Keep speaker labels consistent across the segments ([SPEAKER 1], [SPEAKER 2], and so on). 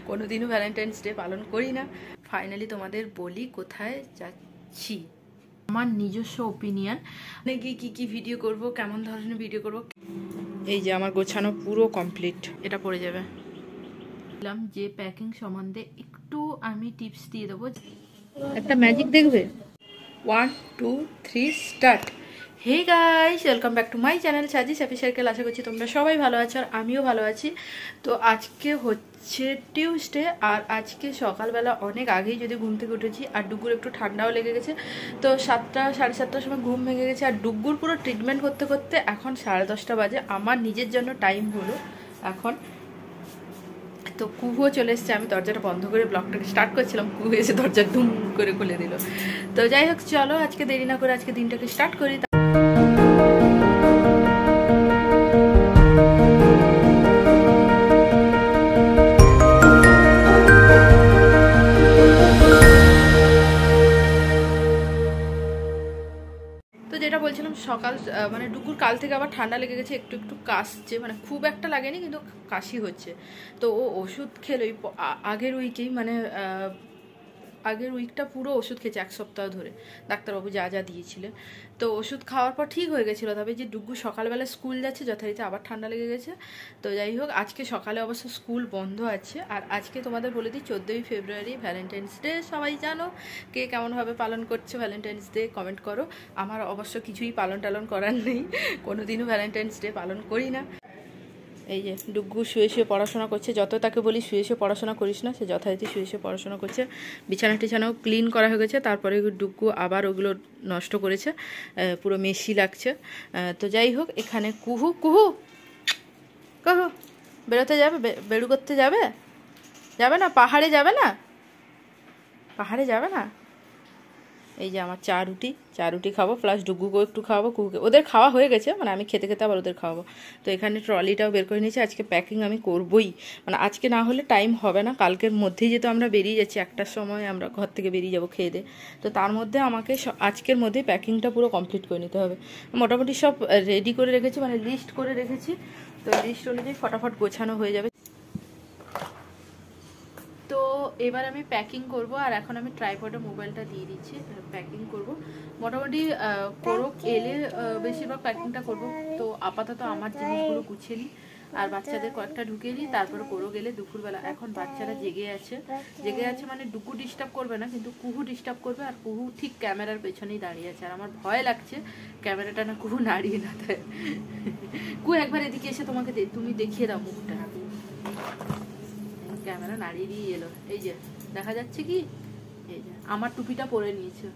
[SPEAKER 1] কোনোদিনও Valentine's day পালন করি না। ফাইনালি তোমাদের বলি কোথায় যাচ্ছি। আমার নিজস্ব ওপিনিয়ন মানে কি ভিডিও করব, কেমন ধরনের ভিডিও করব। এই যে আমার গোছানো পুরো কমপ্লিট, এটা পড়ে যাবে। বললাম যে প্যাকিং সম্বন্ধে একটু আমি টিপস দিয়ে দেবো, একটা ম্যাজিক দেখবে। 1 2 3 start. Hey guys, welcome back to my channel Saji happy circle. আশা করছি তোমরা সবাই ভালো আছো আর আমিও ভালো আছি। তো আজকে হচ্ছে টিউসডে আর আজকে সকালবেলা অনেক আগেই যদি ঘুম থেকে উঠেছি আর ডুগুর একটু ঠান্ডাও লেগে গেছে। তো 7টা সাড়ে 7টার সময় ঘুম ভেঙে গেছে আর ডুগুর পুরো ট্রিটমেন্ট করতে করতে এখন 10:30 বাজে। আমার নিজের জন্য টাইম হলো এখন। তো কুহুও চলে এসছে, আমি দরজাটা বন্ধ করে ব্লগটাকে স্টার্ট করছিলাম, কুহু এসে দরজা ধুম করে খুলে দিল। তো যাই হোক, চলো আজকে দেরি না করে আজকে দিনটাকে স্টার্ট করি। তো যেটা বলছিলাম, সকাল মানে ডুগুর কাল থেকে আবার ঠান্ডা লেগে গেছে, একটু একটু কাশছে, মানে খুব একটা লাগেনি কিন্তু কাশি হচ্ছে। তো ও ওষুধ খেলো আগের উইকেই, মানে আগের উইকটা পুরো ওষুধ খেয়েছে 1 সপ্তাহ ধরে, ডাক্তারবাবু যা যা দিয়েছিলেন। তো ওষুধ খাওয়ার পর ঠিক হয়ে গেছিলো, তবে যে ডুগু সকালবেলা স্কুল যাচ্ছে যথারীতি আবার ঠান্ডা লেগে গেছে। তো যাই হোক, আজকে সকালে অবশ্য স্কুল বন্ধ আছে। আর আজকে তোমাদের বলে দিই 14ই ফেব্রুয়ারি ভ্যালেন্টাইন্স ডে। সবাই জানো কে কেমনভাবে পালন করছে ভ্যালেন্টাইন্স ডে, কমেন্ট করো। আমার অবশ্য কিছুই পালন টালন করার নেই, কোনোদিনও ভ্যালেন্টাইন্স ডে পালন করি না। এই যে ডুগু শুয়ে শুয়ে পড়াশোনা করছে, যত তাকে বলি শুয়ে শুয়ে পড়াশোনা করিস না, সে যথারীতি শুয়ে শুয়ে পড়াশোনা করছে। বিছানা টিছানাও ক্লিন করা হয়ে গেছে, তারপরে ডুগু আবার ওগুলো নষ্ট করেছে, পুরো মেশি লাগছে। তো যাই হোক, এখানে কুহু কুহু কুহু বেরোতে যাবে, বেরু করতে যাবে, যাবে না? পাহাড়ে যাবে না? পাহাড়ে যাবে না? এই যে আমার চা রুটি খাবো, প্লাস ডুগুকেও একটু খাওয়াবো, কুকুকে ওদের খাওয়া হয়ে গেছে, মানে আমি খেতে খেতে আবার ওদের খাওয়াবো। তো এখানে ট্রলিটাও বের করে নিয়েছি, আজকে প্যাকিং আমি করবই, মানে আজকে না হলে টাইম হবে না। কালকের মধ্যেই যেহেতু আমরা বেরিয়ে যাচ্ছি, 1টার সময় আমরা ঘর থেকে বেরিয়ে যাবো খেয়ে দিয়ে, তো তার মধ্যে আমাকে আজকের মধ্যেই প্যাকিংটা পুরো কমপ্লিট করে নিতে হবে। মোটামুটি সব রেডি করে রেখেছি, মানে লিস্ট করে রেখেছি, তো লিস্ট অনুযায়ী ফটাফট গোছানো হয়ে যাবে। তো এবার আমি প্যাকিং করব, আর এখন আমি ট্রাইপডে মোবাইলটা দিয়ে দিচ্ছি, প্যাকিং করব। মোটামুটি কোরক এলে বেশিরভাগ প্যাকিংটা করব। তো আপাতত আমার জিনিসগুলো গুছিয়ে নিই আর বাচ্চাদের কয়েকটা ঢুকিয়ে নিই, তারপরে কোরক এলে দুপুরবেলা। এখন বাচ্চারা জেগে আছে, মানে ডুগু ডিস্টার্ব করবে না কিন্তু কুহু ডিস্টার্ব করবে, আর কুহু ঠিক ক্যামেরার পেছনেই দাঁড়িয়ে আছে, আর আমার ভয় লাগছে ক্যামেরাটা না কুহু নাড়িয়ে না দেয়। কুহু একবার এদিকে এসে তুমি দেখিয়ে দাও মুখটা। ক্যামেরা নাড়িয়ে দিয়ে এলো, এই যে দেখা যাচ্ছে কি, এই যে আমার টুপিটা পরে নিয়েছে।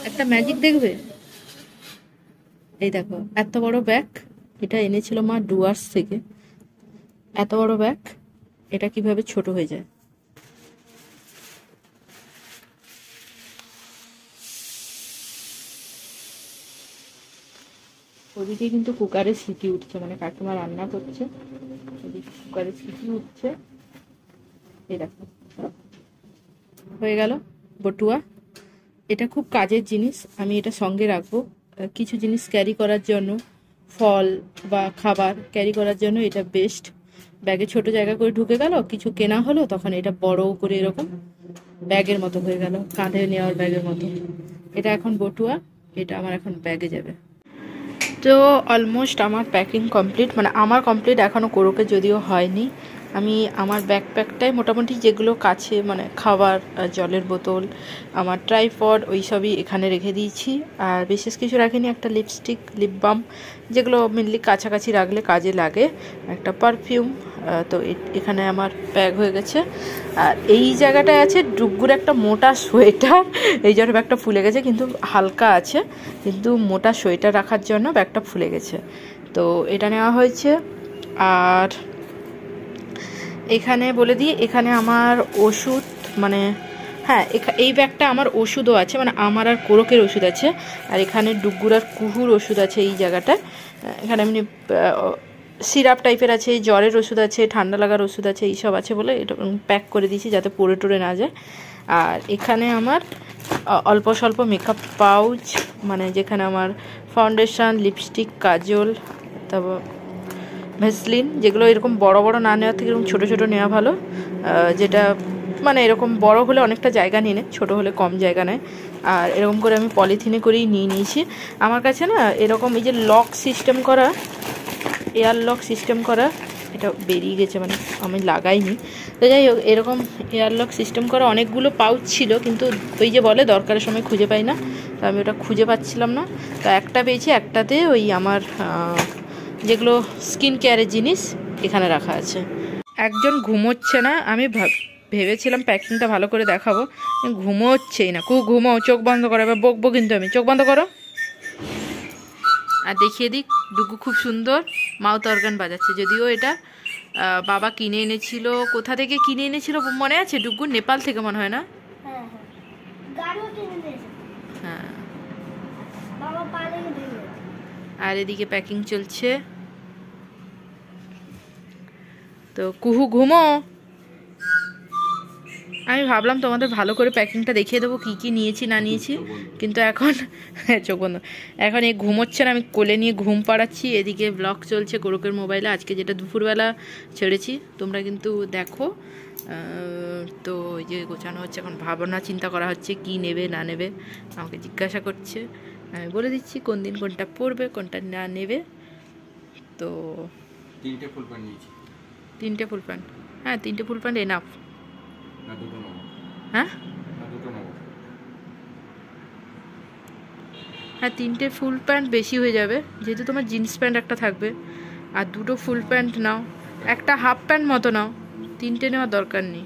[SPEAKER 1] একটা ম্যাজিক দেখবে, এই দেখো এত বড় ব্যাগ, এটা এনেছিল মা ডুয়ার্স থেকে। এত বড় ব্যাগ, এটা কিভাবে ছোট হয়ে যায়। ওদিকে কিন্তু কুকারে সিটি উঠছে, মানে কাকিমা রান্না করছে, ওদিকে কুকারে সিটি উঠছে। এই দেখো হয়ে গেল বটুয়া। এটা খুব কাজের জিনিস, আমি এটা সঙ্গে রাখবো। কিছু জিনিস ক্যারি করার জন্য, ফল বা খাবার ক্যারি করার জন্য এটা বেস্ট। ব্যাগে ছোট জায়গা করে ঢুকে গেল, কিছু কেনা হলো, তখন এটা বড় করে এরকম ব্যাগের মতো হয়ে গেল, কাঁধে নেওয়ার ব্যাগের মতো। এটা এখন বটুয়া, এটা আমার এখন ব্যাগে যাবে। তো অলমোস্ট আমার প্যাকিং কমপ্লিট, মানে আমার কমপ্লিট, এখনও কোরকে যদিও হয়নি। আমি আমার ব্যাকপ্যাকটাই মোটামুটি যেগুলো কাছে, মানে খাবার, জলের বোতল, আমার ট্রাইপড, ওই সবই এখানে রেখে দিয়েছি। আর বিশেষ কিছু রাখিনি, একটা লিপস্টিক, লিপ বাম, যেগুলো মেনলি কাছাকাছি রাখলে কাজে লাগে, একটা পারফিউম। তো এখানে আমার ব্যাগ হয়ে গেছে। আর এই জায়গাটায় আছে ডুগুর একটা মোটা সোয়েটার, এই জন্য ব্যাগটা ফুলে গেছে, কিন্তু হালকা আছে, কিন্তু মোটা সোয়েটার রাখার জন্য ব্যাগটা ফুলে গেছে। তো এটা নেওয়া হয়েছে। আর এখানে বলে দিই, এখানে আমার ওষুধ মানে হ্যাঁ এই ব্যাগটা আমার ওষুধও আছে, মানে আমার আর কোরকের ওষুধ আছে, আর এখানে ডুগুর আর কুহুর ওষুধ আছে এই জায়গাটা। এখানে এমনি সিরাপ টাইপের আছে, জ্বরের ওষুধ আছে, ঠান্ডা লাগার ওষুধ আছে, এইসব আছে বলে এটা প্যাক করে দিয়েছি যাতে পড়ে টরে না যায়। আর এখানে আমার অল্প স্বল্প মেকআপ পাউচ, মানে যেখানে আমার ফাউন্ডেশন, লিপস্টিক, কাজল, তারপর ভ্যাসলিন, যেগুলো এরকম বড় বড় না নেওয়ার থেকে এরকম ছোটো ছোটো নেওয়া ভালো, যেটা মানে এরকম বড় হলে অনেকটা জায়গা নিয়ে নেয়, ছোটো হলে কম জায়গা নেয়। আর এরকম করে আমি পলিথিনে করেই নিয়ে নিয়েছি। আমার কাছে না এরকম এই যে লক সিস্টেম করা, এয়ার লক সিস্টেম করা, এটা বেরিয়ে গেছে মানে আমি লাগাইনি, তো যাই হোক এরকম এয়ার লক সিস্টেম করা অনেকগুলো পাউচ ছিল, কিন্তু ওই যে বলে দরকারের সময় খুঁজে পাই না, তো আমি ওটা খুঁজে পাচ্ছিলাম না। তো একটা পেয়েছি, একটাতে ওই আমার যেগুলো স্কিন কেয়ারের জিনিস এখানে রাখা আছে। একজন ঘুমোচ্ছে না, আমি ভেবেছিলাম প্যাকিংটা ভালো করে দেখাবো, ঘুমোচ্ছেই না। ঘুমো, চোখ বন্ধ করো, এবার বকবো কিন্তু আমি, চোখ বন্ধ করো। আর দেখিয়ে দিক, ডুগু খুব সুন্দর মাউথ অর্গান বাজাচ্ছে, যদিও এটা বাবা কিনে এনেছিল। কোথা থেকে কিনে এনেছিল মনে আছে ডুগু? নেপাল থেকে মনে হয় না? হ্যাঁ। আর এদিকে প্যাকিং চলছে। তো কুহু ঘুমো। আমি ভাবলাম তোমাদের ভালো করে প্যাকিংটা দেখিয়ে দেবো কী কী নিয়েছি না নিয়েছি, কিন্তু এখন চোখ বন্ধ, এখন এই ঘুমোচ্ছে না, আমি কোলে নিয়ে ঘুম পাড়াচ্ছি। এদিকে ব্লগ চলছে কোরকের মোবাইলে, আজকে যেটা দুপুরবেলা ছেড়েছি, তোমরা কিন্তু দেখো। তো ওই যে গোছানো হচ্ছে, এখন ভাবনা চিন্তা করা হচ্ছে কি নেবে না নেবে, আমাকে জিজ্ঞাসা করছে, আমি বলে দিচ্ছি কোন দিন কোনটা পরবে কোনটা না নেবে। তো
[SPEAKER 2] 3টে ফুল প্যান্ট নিয়েছি।
[SPEAKER 1] 3টে ফুল প্যান্ট? হ্যাঁ 3টে ফুল প্যান্ট এনাফ। হ্যাঁ হ্যাঁ 3টে ফুল প্যান্ট বেশি হয়ে যাবে, যেহেতু তোমার জিন্স প্যান্ট একটা থাকবে, আর 2টো ফুল প্যান্ট নাও, একটা হাফ প্যান্ট মতো নাও, 3টে নেওয়ার দরকার নেই।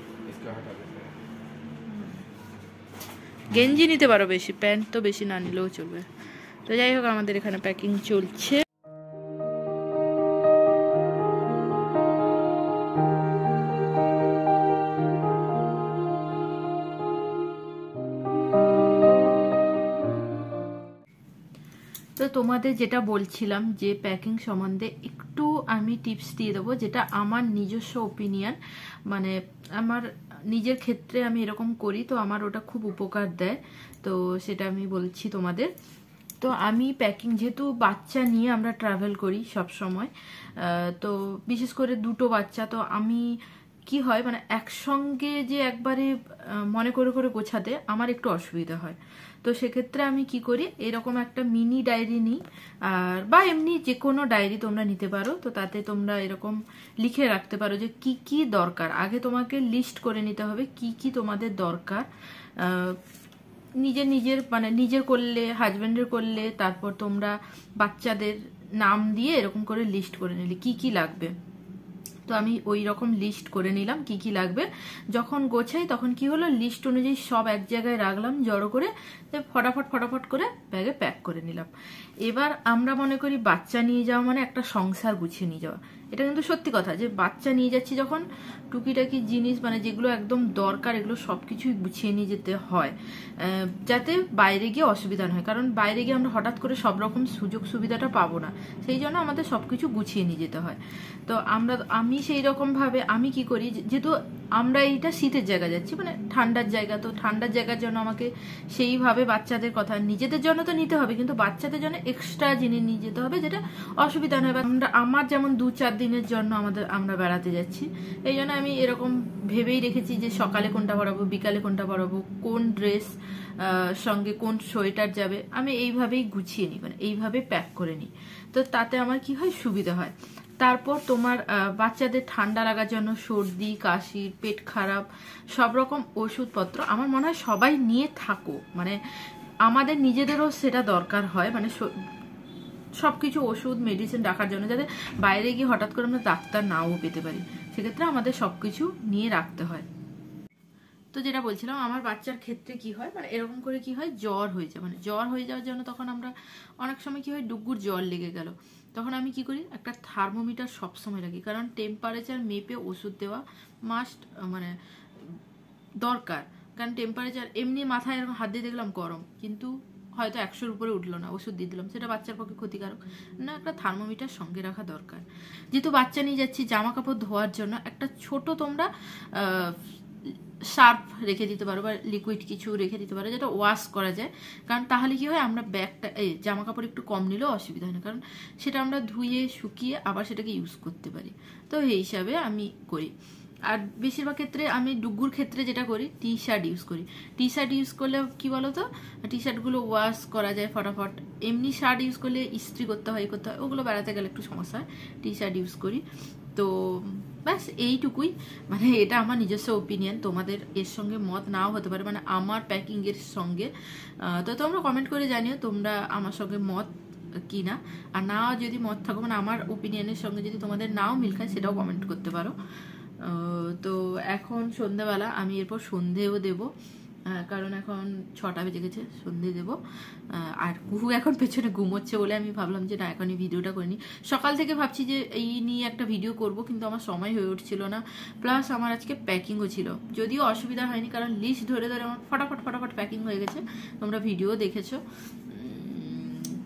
[SPEAKER 1] গেঞ্জি নিতে পারো বেশি, প্যান্ট তো বেশি না নিলেও চলবে। তো যাই হোক আমাদের এখানে প্যাকিং চলছে। তো তোমাদের যেটা বলছিলাম যে প্যাকিং সম্বন্ধে একটু আমি টিপস দিয়ে দেবো, যেটা আমার নিজস্ব ওপিনিয়ন, মানে আমার নিজের ক্ষেত্রে আমি এরকম করি, তো আমার ওটা খুব উপকার দেয়, তো সেটা আমি বলছি তোমাদের। তো আমি প্যাকিং, যেহেতু বাচ্চা নিয়ে আমরা ট্রাভেল করি সব সময়, তো বিশেষ করে 2টো বাচ্চা, তো আমি কি হয় মানে একসঙ্গে যে একবারে মনে করে করে গোছাতে আমার একটু অসুবিধা হয়। তো সেক্ষেত্রে আমি কি করি, এরকম একটা মিনি ডায়েরি নিই, আর বা এমনি যে কোনো ডায়েরি তোমরা নিতে পারো। তো তাতে তোমরা এরকম লিখে রাখতে পারো যে কি কি দরকার, আগে তোমাকে লিস্ট করে নিতে হবে কি কি তোমাদের দরকার, নিজের মানে নিজের করলে, হাজব্যান্ডের করলে, তারপর তোমরা বাচ্চাদের নাম দিয়ে এরকম করে লিস্ট করে নিলে কি কি লাগবে। তো আমি ওই রকম লিস্ট করে নিলাম কি কি লাগবে, যখন গোছাই তখন কি হলো, লিস্ট অনুযায়ী সব এক জায়গায় রাখলাম জড়ো করে, ফটাফট ফটাফট করে ব্যাগে প্যাক করে নিলাম। এবার আমরা মনে করি বাচ্চা নিয়ে যাওয়া মানে একটা সংসার গুছিয়ে নিয়ে যাওয়া, এটা কিন্তু সত্যি কথা, যে বাচ্চা নিয়ে যাচ্ছি যখন টুকিটাকি জিনিস মানে যেগুলো একদম দরকার এগুলো সবকিছুই গুছিয়ে নিয়ে যেতে হয়, যাতে বাইরে গিয়ে অসুবিধা না হয়, কারণ বাইরে গিয়ে আমরা হঠাৎ করে সব রকম সুযোগ সুবিধাটা পাবো না, সেই জন্য আমাদের সবকিছু গুছিয়ে নিয়ে যেতে হয়। তো আমি সেই রকম ভাবে আমি কি করি, যেহেতু আমরা এইটা শীতের জায়গা যাচ্ছি মানে ঠান্ডার জায়গা, তো ঠান্ডার জায়গার জন্য আমাকে সেইভাবে বাচ্চাদের কথা, নিজেদের জন্য তো নিতে হবে কিন্তু বাচ্চাদের জন্য এক্সট্রা জিনিস নিয়ে যেতে হবে, যেটা অসুবিধা নয়। আমার যেমন 2-4 দিনের জন্য আমরা বেড়াতে যাচ্ছি, এই জন্য আমি এরকম ভেবেই রেখেছি যে সকালে কোনটা পরাবো, বিকালে কোনটা পরাবো, কোন ড্রেস সঙ্গে কোন সোয়েটার যাবে, আমি এইভাবেই গুছিয়ে নিই, মানে এইভাবে প্যাক করে নিই। তো তাতে আমার কি হয়, সুবিধা হয়। তারপর তোমার বাচ্চাদের ঠান্ডা লাগার জন্য সর্দি কাশি পেট খারাপ সব রকম ওষুধপত্র আমার মনে হয় সবাই নিয়ে থাকো, মানে আমাদের নিজেদেরও সেটা দরকার হয়, মানে সবকিছু ওষুধ মেডিসিন রাখার জন্য, যাতে বাইরে গিয়ে হঠাৎ করে আমরা ডাক্তার নাও পেতে পারি, সেক্ষেত্রে আমাদের সবকিছু নিয়ে রাখতে হয়। তো যেটা বলছিলাম আমার বাচ্চার ক্ষেত্রে কি হয়, মানে এরকম করে কি হয়, জ্বর হয়ে যায়, মানে জ্বর হয়ে যাওয়ার জন্য তখন আমরা অনেক সময় কি হয়, ডুগুর জ্বর লেগে গেল, তখন আমি কি করি, একটা থার্মোমিটার সবসময় রাখি, কারণ টেম্পারেচার মেপে ওষুধ দেওয়া মাস্ট, মানে দরকার। কারণ টেম্পারেচার এমনি মাথায় এরকম হাত দিয়ে দেখলাম গরম, কিন্তু হয়তো 100-র উপরে উঠলো না, ওষুধ দিয়ে দিলাম, সেটা বাচ্চার পক্ষে ক্ষতিকারক না। একটা থার্মোমিটার সঙ্গে রাখা দরকার। যেহেতু বাচ্চা নিয়ে যাচ্ছি, জামা কাপড় ধোয়ার জন্য একটা ছোট তোমরা সার্ফ রেখে দিতে পারো বা লিকুইড কিছু রেখে দিতে পারো, যেটা ওয়াশ করা যায়। কারণ তাহলে কি হয়, আমরা ব্যাগটা জামা কাপড় একটু কম নিলেও অসুবিধা হয় না, কারণ সেটা আমরা ধুয়ে শুকিয়ে আবার সেটাকে ইউজ করতে পারি। তো এই হিসাবে আমি করি। আর বেশিরভাগ ক্ষেত্রে আমি ডুগুর ক্ষেত্রে যেটা করি, টি শার্ট ইউজ করি। টি শার্ট ইউজ করলে কি বলতো, টি শার্টগুলো ওয়াশ করা যায় ফটাফট। এমনি শার্ট ইউজ করলে ইস্ত্রি করতে হয়, ওগুলো বেড়াতে গেলে একটু সমস্যা হয়। টি শার্ট ইউজ করি। তো ব্যাস এইটুকুই, মানে এটা আমার নিজস্ব ওপিনিয়ন, তোমাদের এর সঙ্গে মত নাও হতে পারে, মানে আমার প্যাকিংয়ের সঙ্গে। তো তোমরা কমেন্ট করে জানিও তোমরা আমার সঙ্গে মত কি না। আর না যদি মত থাকো, মানে আমার ওপিনিয়নের সঙ্গে যদি তোমাদের নাও মিল খায়, সেটাও কমেন্ট করতে পারো। তো এখন সন্ধ্যাবেলা, আমি এরপর সন্ধেও দেব, কারণ এখন 6টা বেজে গেছে, সন্ধে দেব। আর কুহু এখন পেছনে ঘুমোচ্ছে বলে আমি ভাবলাম যে না, এখনই ভিডিওটা করে নিই। সকাল থেকে ভাবছি যে এই নিয়ে একটা ভিডিও করব, কিন্তু আমার সময় হয়ে উঠছিল না, প্লাস আমার আজকে প্যাকিংও ছিল। যদিও অসুবিধা হয়নি, কারণ লিস্ট ধরে ধরে আমার ফটাফট প্যাকিং হয়ে গেছে, তোমরা ভিডিও দেখেছো।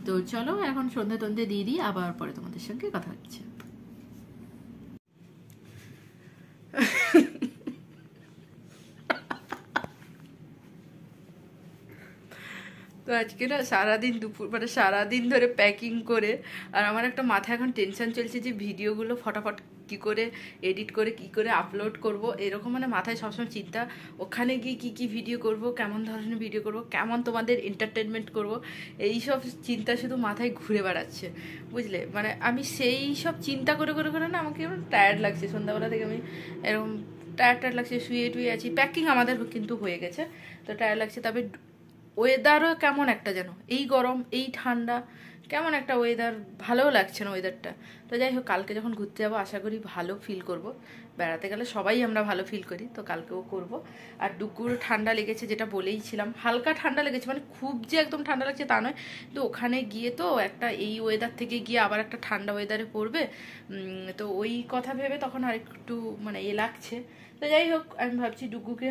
[SPEAKER 1] তো চলো এখন সন্ধে দিয়ে দিই, আবার পরে তোমাদের সঙ্গে কথা হচ্ছে। তো আজকে না সারাদিন দুপুর, মানে সারাদিন ধরে প্যাকিং করে, আর আমার একটা মাথায় এখন টেনশন চলছে যে ভিডিওগুলো ফটাফট কি করে এডিট করে কি করে আপলোড করব, এরকম মানে মাথায় সবসময় চিন্তা। ওখানে গিয়ে কি ভিডিও করব, কেমন ধরনের ভিডিও করব, কেমন তোমাদের এন্টারটেনমেন্ট করব, এইসব চিন্তা শুধু মাথায় ঘুরে বেড়াচ্ছে, বুঝলে। মানে আমি সেই সব চিন্তা করে করে করে না, আমাকে এমন টায়ার্ড লাগছে, সন্ধ্যাবেলা থেকে আমি এরকম টায়ার্ড লাগছে, শুয়ে টুয়ে আছি। প্যাকিং আমাদের কিন্তু হয়ে গেছে, তো টায়ার্ড লাগছে। তবে ওয়েদারও কেমন একটা, যেন এই গরম এই ঠান্ডা, কেমন একটা ওয়েদার, ভালোও লাগছে না ওয়েদারটা। তো যাই হোক, কালকে যখন ঘুরতে যাবো আশা করি ভালো ফিল করব। বেড়াতে গেলে সবাই আমরা ভালো ফিল করি, তো কালকেও করব। আর ডুকুর ঠান্ডা লেগেছে, যেটা বলেইছিলাম, হালকা ঠান্ডা লেগেছে, মানে খুব যে একদম ঠান্ডা লাগছে তা নয়। তো ওখানে গিয়ে তো একটা এই ওয়েদার থেকে গিয়ে আবার একটা ঠান্ডা ওয়েদারে পড়বে, তো ওই কথা ভেবে তখন আর একটু মানে লাগছে। তো যাই হোক, আমি ভাবছি ডুগুকে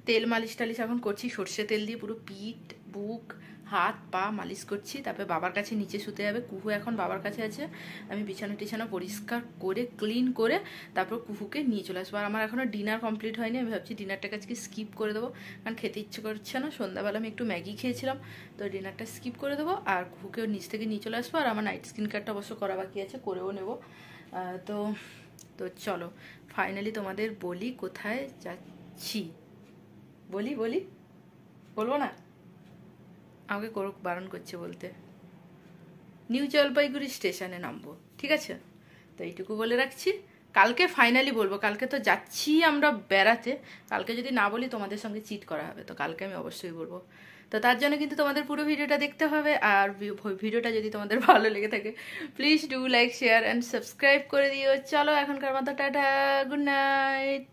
[SPEAKER 1] তেল মালিশ টালিশ এখন করছি, সর্ষে তেল দিয়ে পুরো পিঠ, বুক, হাত পা মালিশ করছি। তারপরে বাবার কাছে নিচে শুতে যাবে, কুহু এখন বাবার কাছে আছে। আমি বিছানা টিছানা পরিষ্কার করে ক্লিন করে তারপর কুহুকে নিয়ে চলে আসবো। আর আমার এখনও ডিনার কমপ্লিট হয়নি, আমি ভাবছি ডিনারটাকে আজকে স্কিপ করে দেবো, কারণ খেতে ইচ্ছে করছে না। সন্ধ্যাবেলা আমি একটু ম্যাগি খেয়েছিলাম, তো ডিনারটা স্কিপ করে দেবো আর কুহুকেও নিচ থেকে নিয়ে চলে আসবো। আর আমার নাইট স্কিন কেয়ারটা অবশ্য করা বাকি আছে, করেও নেবো। তো তো চলো ফাইনালি তোমাদের বলি কোথায় যাচ্ছি। বলবো না, আমাকে করুক, বারণ করছে বলতে। নিউ জলপাইগুড়ি স্টেশনে নামবো, ঠিক আছে? তো এইটুকু বলে রাখছি, কালকে ফাইনালি বলবো। কালকে তো যাচ্ছি আমরা বেড়াতে, কালকে যদি না বলি তোমাদের সঙ্গে চিট করা হবে, তো কালকে আমি অবশ্যই বলবো। তো তার জন্য কিন্তু তোমাদের পুরো ভিডিওটা দেখতে হবে। আর ভিডিওটা যদি তোমাদের ভালো লেগে থাকে, please do like, share and subscribe করে দিও। চলো এখনকার মতো টাটা, গুড নাইট।